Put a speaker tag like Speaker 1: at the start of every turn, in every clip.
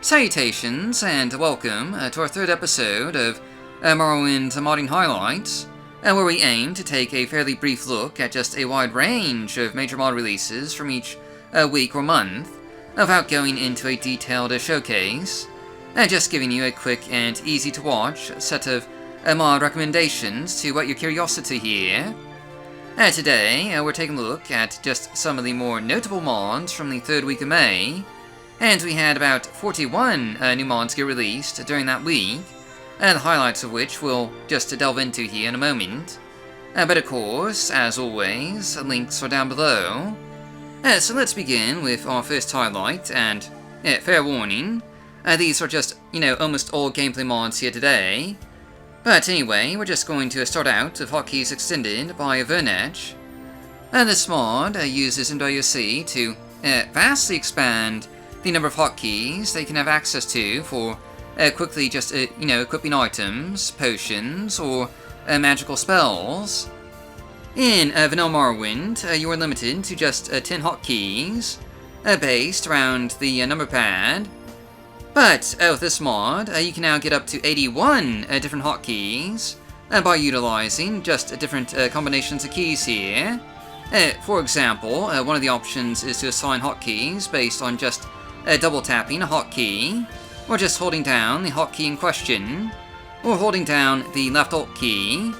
Speaker 1: Salutations and welcome to our third episode of Morrowind Modding Highlights, where we aim to take a fairly brief look at just a wide range of major mod releases from each week or month, without going into a detailed showcase, just giving you a quick and easy to watch set of mod recommendations to whet your curiosity here. Today we're taking a look at just some of the more notable mods from the third week of May, and we had about 41 new mods get released during that week, the highlights of which we'll just delve into here in a moment. But of course, as always, links are down below. So let's begin with our first highlight, and fair warning, these are just, almost all gameplay mods here today. But anyway, we're just going to start out with Hotkeys Extended by Virnetch. This mod uses MWSE to vastly expand the number of hotkeys they can have access to for quickly just, equipping items, potions, or magical spells. In Vanilla Morrowind, you are limited to just 10 hotkeys, based around the number pad. But with this mod, you can now get up to 81 different hotkeys by utilizing just different combinations of keys here. For example, one of the options is to assign hotkeys based on just double tapping a hotkey, or just holding down the hotkey in question, or holding down the left alt key.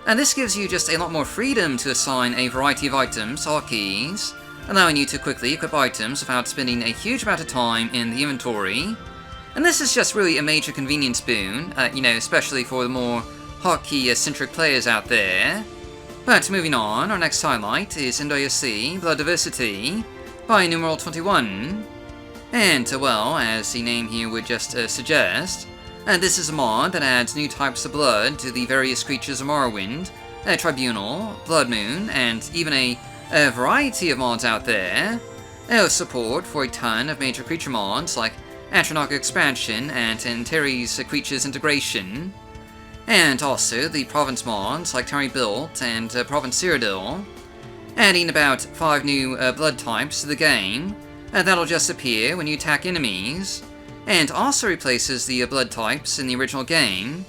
Speaker 1: And this gives you just a lot more freedom to assign a variety of items to hotkeys, allowing you to quickly equip items without spending a huge amount of time in the inventory. And this is just really a major convenience boon, especially for the more hotkey-centric players out there. But moving on, our next highlight is MWSE Blood Diversity by numeral 21. And, well, as the name here would just suggest, this is a mod that adds new types of blood to the various creatures of Morrowind, Tribunal, Blood Moon, and even a variety of mods out there, with support for a ton of major creature mods like Atronach Expansion and Antares Creatures Integration, and also the province mods like Tari Built and Province Cyrodiil, adding about 5 new blood types to the game. That'll just appear when you attack enemies, and also replaces the blood types in the original game.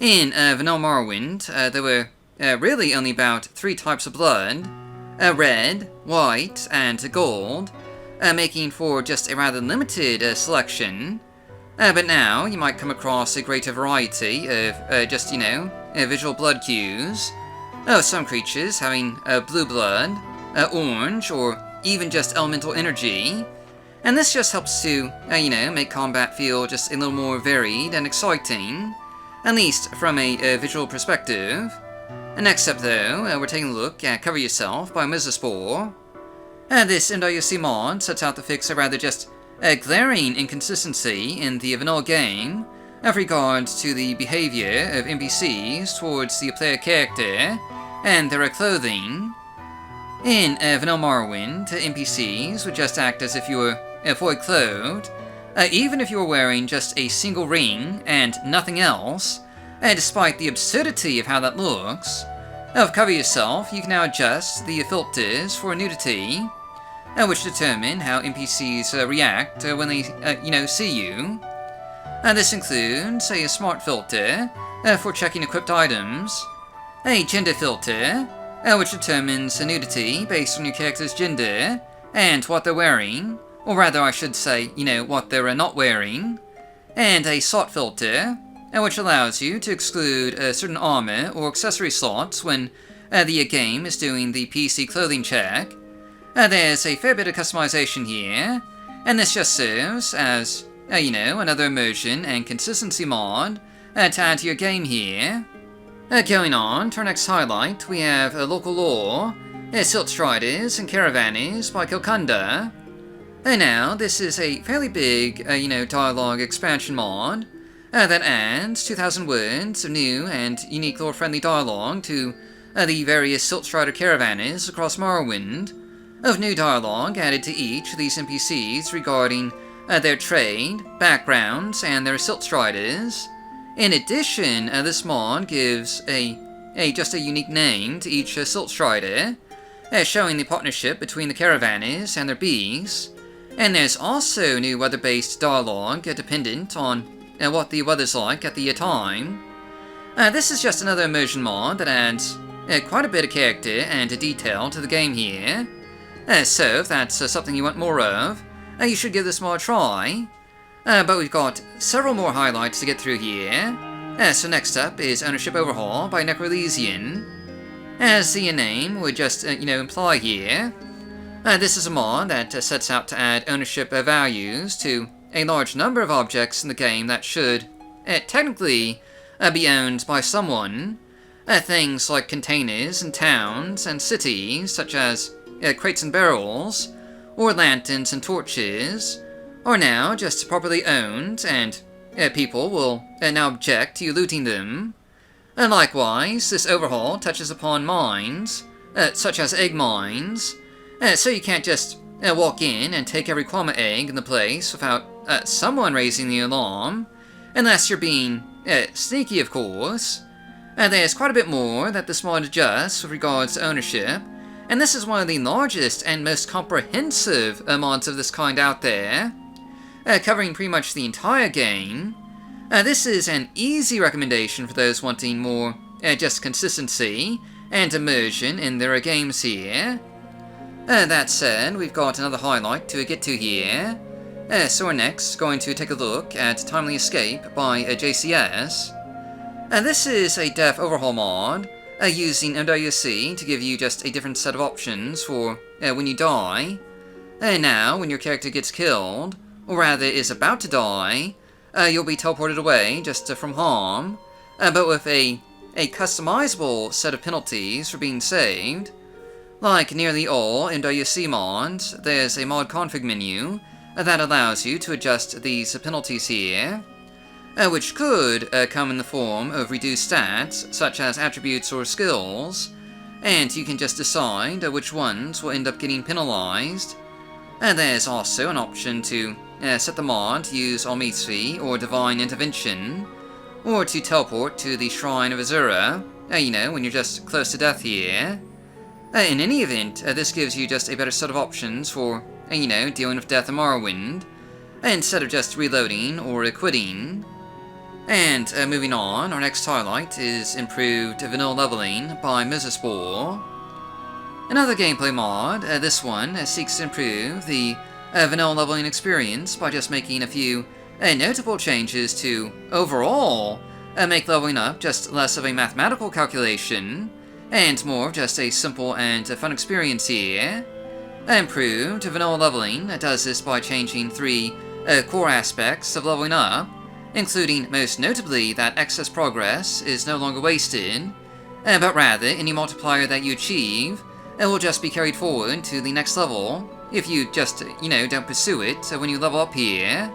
Speaker 1: In Vanilla Morrowind, there were really only about 3 types of blood, red, white, and gold, making for just a rather limited selection. But now you might come across a greater variety of visual blood cues, some creatures having blue blood, orange, or even just elemental energy, and this just helps to, make combat feel just a little more varied and exciting, at least from a visual perspective. And next up though, we're taking a look at Cover Yourself by Merzasphor. This MWSE mod sets out to fix a rather just glaring inconsistency in the vanilla game with regards to the behavior of NPCs towards the player character and their clothing. In Vanilla Morrowind, NPCs would just act as if you were fully clothed, even if you were wearing just a single ring and nothing else, despite the absurdity of how that looks. With Cover Yourself, you can now adjust the filters for nudity, which determine how NPCs react when they, see you. This includes a smart filter for checking equipped items, a gender filter, which determines nudity based on your character's gender and what they're wearing, or rather I should say, what they're not wearing, and a slot filter, which allows you to exclude certain armor or accessory slots when the game is doing the PC clothing check. There's a fair bit of customization here, and this just serves as, another immersion and consistency mod to add to your game here. Going on to our next highlight, we have Local Lore, Silt Striders and Caravaners by Kilcunda. Now, this is a fairly big, dialogue expansion mod that adds 2,000 words of new and unique lore-friendly dialogue to the various Silt Strider Caravaners across Morrowind, of new dialogue added to each of these NPCs regarding their trade, backgrounds, and their Silt Striders. In addition, this mod gives just a unique name to each Silt Strider, showing the partnership between the Caravaners and their beasts, And there's also new weather-based dialogue dependent on what the weather's like at the time. This is just another immersion mod that adds quite a bit of character and detail to the game here. So if that's something you want more of, you should give this mod a try. But we've got several more highlights to get through here. So next up is Ownership Overhaul by Necrolesian. As the name would just, imply here, this is a mod that sets out to add ownership values to a large number of objects in the game that should, technically, be owned by someone. Things like containers and towns and cities, such as crates and barrels, or lanterns and torches, are now just properly owned, and people will now object to you looting them. Likewise, this overhaul touches upon mines, such as egg mines, so you can't just walk in and take every Kwama egg in the place without someone raising the alarm, unless you're being sneaky, of course. There's quite a bit more that this mod adjusts with regards to ownership, and this is one of the largest and most comprehensive mods of this kind out there, covering pretty much the entire game. This is an easy recommendation for those wanting more just consistency and immersion in their games here. That said, we've got another highlight to get to here. So we're next going to take a look at Timely Escape by JaceyS. This is a death overhaul mod, using MWSE to give you just a different set of options for when you die. Now, when your character gets killed, or rather is about to die, you'll be teleported away just from harm, but with a customizable set of penalties for being saved. Like nearly all MWSE mods, there's a mod config menu that allows you to adjust these penalties here, which could come in the form of reduced stats, such as attributes or skills, and you can just decide which ones will end up getting penalized. There's also an option to set the mod to use MWSE or Divine Intervention, or to teleport to the Shrine of Azura, when you're just close to death here. In any event, this gives you just a better set of options for, dealing with death in Morrowind, instead of just reloading or quitting. And moving on, our next highlight is improved vanilla leveling by Merzasphor. Another gameplay mod, this one seeks to improve the vanilla leveling experience by just making a few notable changes to, overall, make leveling up just less of a mathematical calculation, and more of just a simple and fun experience here. Improved vanilla leveling does this by changing 3 core aspects of leveling up, including most notably that excess progress is no longer wasted, but rather any multiplier that you achieve will just be carried forward to the next level if you just, don't pursue it when you level up here.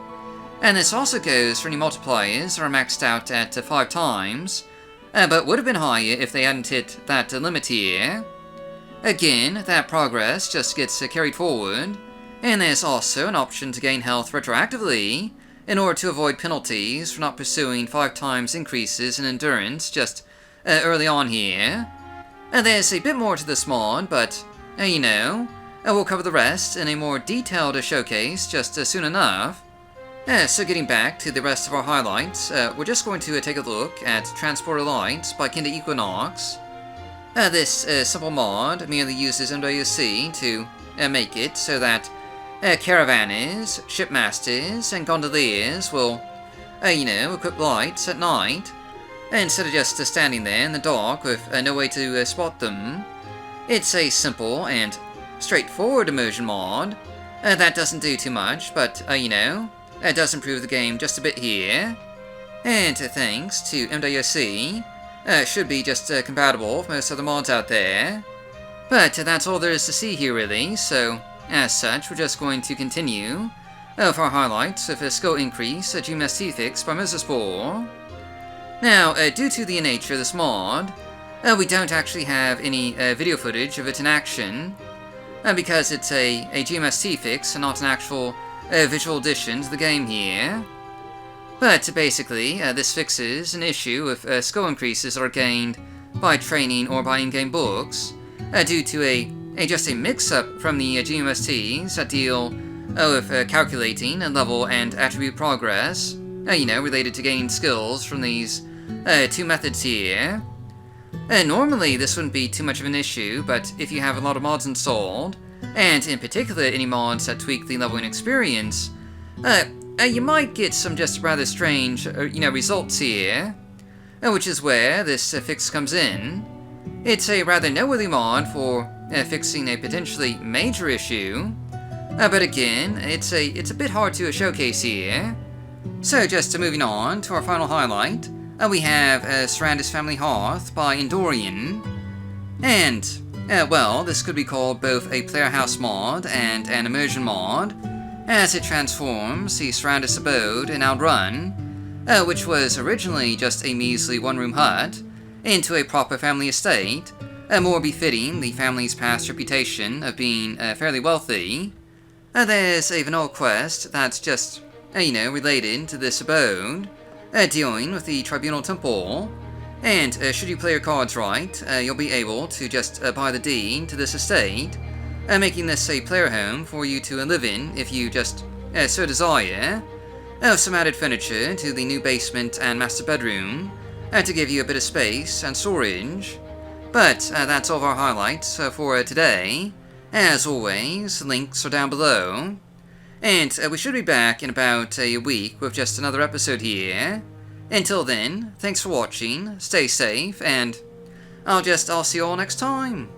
Speaker 1: And this also goes for any multipliers that are maxed out at 5 times, but would have been higher if they hadn't hit that limit here. Again, that progress just gets carried forward, and there's also an option to gain health retroactively in order to avoid penalties for not pursuing 5 times increases in endurance just early on here. There's a bit more to this mod, but, we'll cover the rest in a more detailed showcase just soon enough. So getting back to the rest of our highlights, we're just going to take a look at Transporter Lights by Kinda Equinox. This simple mod merely uses MWSE to make it so that Caravaners, Shipmasters, and Gondoliers will, equip lights at night, instead of just standing there in the dark with no way to spot them. It's a simple and straightforward immersion mod that doesn't do too much, but, it does improve the game just a bit here. And thanks to MWSE, should be just compatible with most other mods out there. But that's all there is to see here, really, so as such, we're just going to continue with our highlights of a skill increase, a GMST fix by Merzasphor. Now, due to the nature of this mod, we don't actually have any video footage of it in action, because it's a GMST fix and not an actual visual addition to the game here. But basically, this fixes an issue if skill increases are gained by training or by in-game books, due to just a mix-up from the GMSTs that deal calculating level and attribute progress, related to gaining skills from these two methods here. Normally this wouldn't be too much of an issue, but if you have a lot of mods installed, and in particular any mods that tweak the leveling experience, you might get some just rather strange, results here, which is where this fix comes in. It's a rather noteworthy mod for fixing a potentially major issue, but again, it's a bit hard to showcase here. So just moving on to our final highlight, we have Sarandas Family Hearth by Endorian, and well, this could be called both a player house mod and an immersion mod, as it transforms the Sarandas abode in Outrun, which was originally just a measly one-room hut, into a proper family estate, more befitting the family's past reputation of being fairly wealthy. There's a vanilla quest that's just, related to this abode, dealing with the Tribunal Temple, and should you play your cards right, you'll be able to just buy the deed to this estate, making this a player home for you to live in if you just so desire. Some added furniture to the new basement and master bedroom, to give you a bit of space and storage. But that's all of our highlights for today. As always, links are down below. And we should be back in about a week with just another episode here. Until then, thanks for watching, stay safe, and I'll see you all next time.